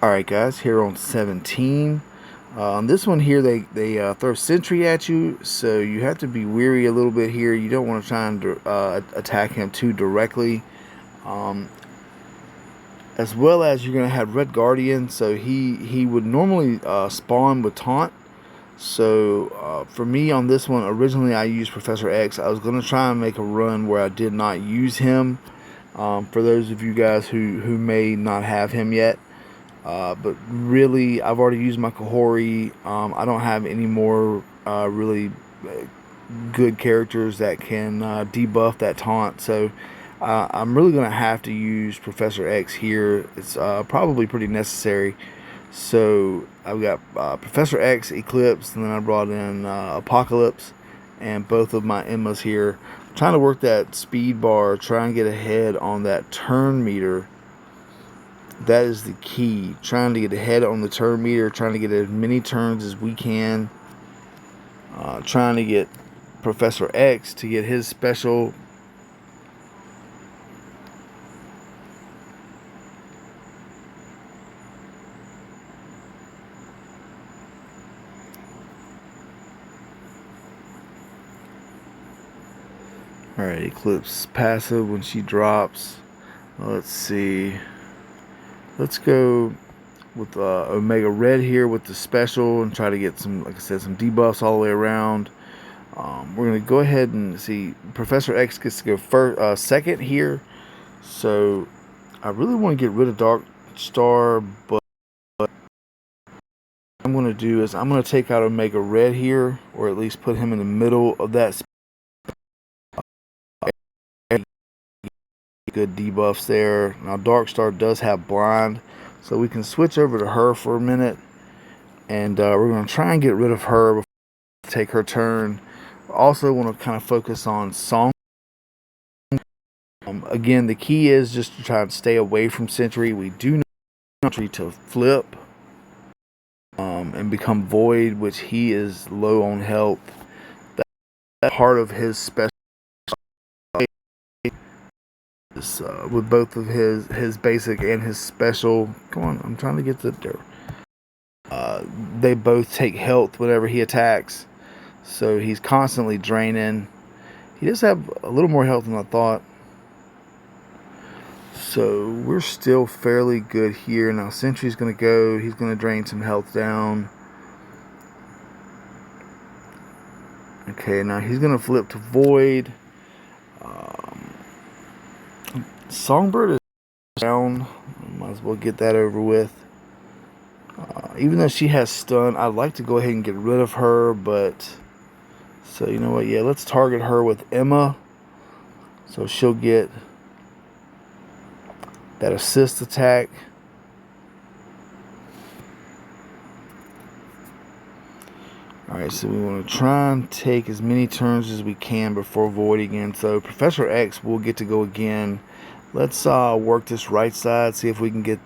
Alright guys, here on 17. On this one here, they throw Sentry at you, so you have to be wary a little bit here. You don't want to try and attack him too directly. Um, as well as you're going to have Red Guardian, so he would normally spawn with Taunt. So for me on this one, originally I used Professor X. I was going to try and make a run where I did not use him. For those of you guys who may not have him yet. But really, I've already used my Kahori. I don't have any more really good characters that can debuff that taunt. So I'm really going to have to use Professor X here. It's probably pretty necessary. So I've got Professor X, Eclipse, and then I brought in Apocalypse and both of my Emmas here. I'm trying to work that speed bar, try and get ahead on that turn meter. That is the key. Trying to get ahead on the turn meter, trying to get as many turns as we can. Trying to get Professor X to get his special. Alright, Eclipse passive when she drops. Let's see. Let's go with Omega Red here with the special and try to get some, like I said, some debuffs all the way around. We're going to go ahead and see Professor X gets to go first, second here. So I really want to get rid of Dark Star, but what I'm going to do is I'm going to take out Omega Red here, or at least put him in the middle of that. Good debuffs there. Now Dark Star does have blind, so we can switch over to her for a minute, and we're going to try and get rid of her before we take her turn. Also want to kind of focus on Song. Again, the key is just to try and stay away from Sentry. We do need Sentry to flip and become Void, which he is low on health. That's part of his special. With both of his basic and his special. Come on, I'm trying to get to there. They both take health whenever he attacks, so he's constantly draining. He does have a little more health than I thought, so we're still fairly good here. Now Sentry's going to go. He's going to drain some health down. Okay, now he's going to flip to Void. Songbird is down. Might as well get that over with. Even though she has stun, I'd like to go ahead and get rid of her, but so you know what? Yeah, let's target her with Emma, so she'll get that assist attack. Alright, so we want to try and take as many turns as we can before Void again. So Professor X will get to go again. Let's work this right side, see if we can get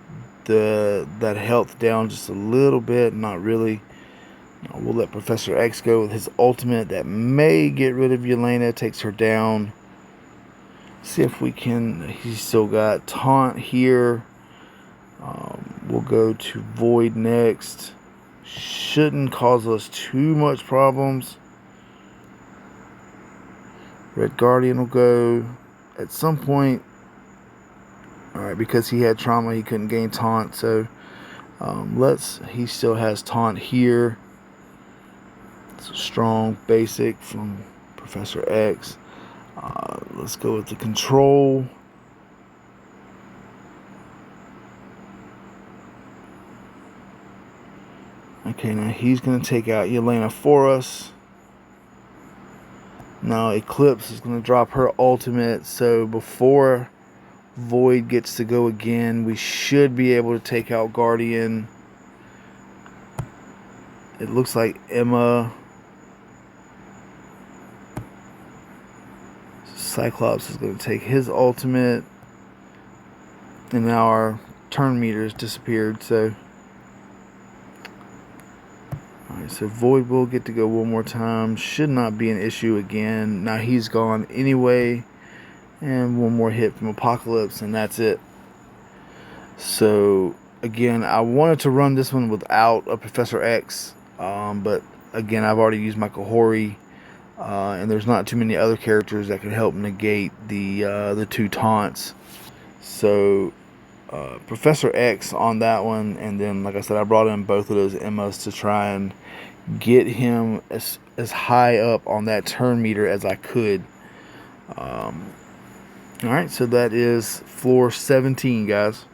that health down just a little bit. Not really. We'll let Professor X go with his ultimate that may get rid of Yelena, takes her down. See if we can. He's still got Taunt here. We'll go to Void next. Shouldn't cause us too much problems. Red Guardian will go at some point. Alright, because he had trauma, he couldn't gain Taunt, so he still has Taunt here. It's a strong basic from Professor X. Let's go with the control. Okay, now he's going to take out Yelena for us. Now Eclipse is going to drop her ultimate, so before Void gets to go again, we should be able to take out Guardian. It looks like Emma. Cyclops is going to take his ultimate, and now our turn meter has disappeared. So, alright, so Void will get to go one more time. Should not be an issue again. Now he's gone anyway, and one more hit from Apocalypse, and that's it. So again, I wanted to run this one without a Professor X, but again, I've already used Michael Hori, and there's not too many other characters that can help negate the two taunts. So Professor X on that one, and then like I said, I brought in both of those Emmas to try and get him as high up on that turn meter as I could. Alright, so that is floor 17, guys.